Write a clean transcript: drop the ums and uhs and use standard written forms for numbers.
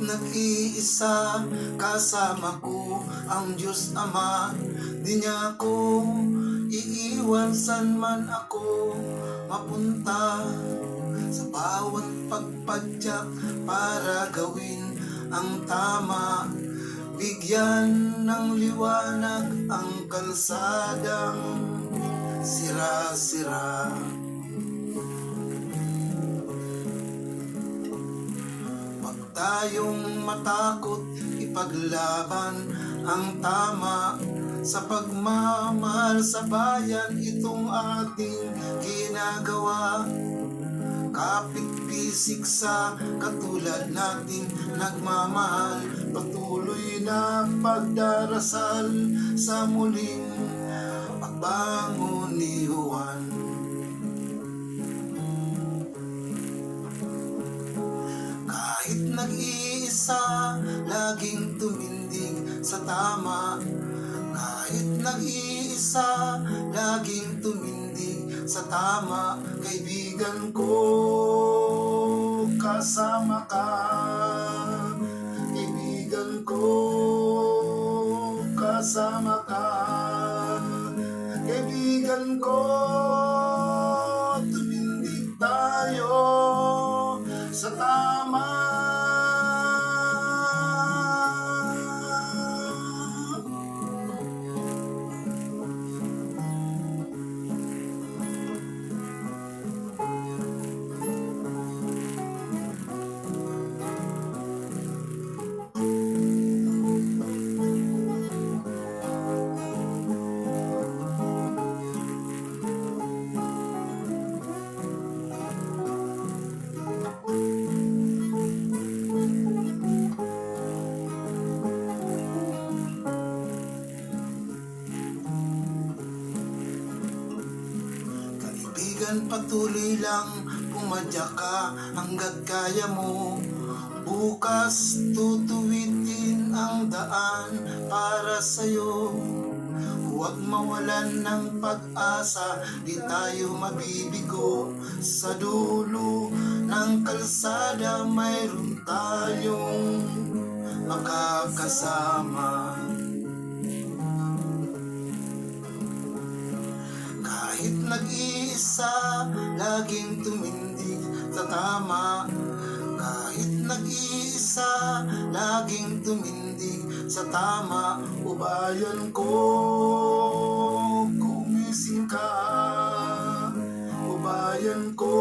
nag-iisa, kasama ko ang Diyos Ama. Di niya ako iiwan san man ako mapunta. Sa bawat pagpadyak para gawin ang tama, bigyan ng liwanag ang kalsadang sira-sira. Huwag tayong matakot ipaglaban ang tama. Sa pagmamahal sa bayan, itong ating ginagawa. Kapit-bisik sa katulad nating nagmamahal, patuloy na pagdarasal sa muling pagbangon ni Juan. Kahit nag-iisa, laging tumindig sa tama. Kahit nag-iisa, laging tumindig sa tama. Kaibigan ko, kasama ka. Kaibigan ko, kasama ka. Kaibigan ko, tumindig tayo sa tama. Patuloy lang pumadyak ka hanggat kaya mo. Bukas tutuwitin ang daan para sa'yo. Huwag mawalan ng pag-asa, di tayo mabibigo. Sa dulo ng kalsada mayroon tayong makakasama. Kahit nag-iisa, laging tumindig sa tama. Kahit nag-iisa, laging tumindig sa tama. Ubayan ko, gumising ka. Ubayan ko,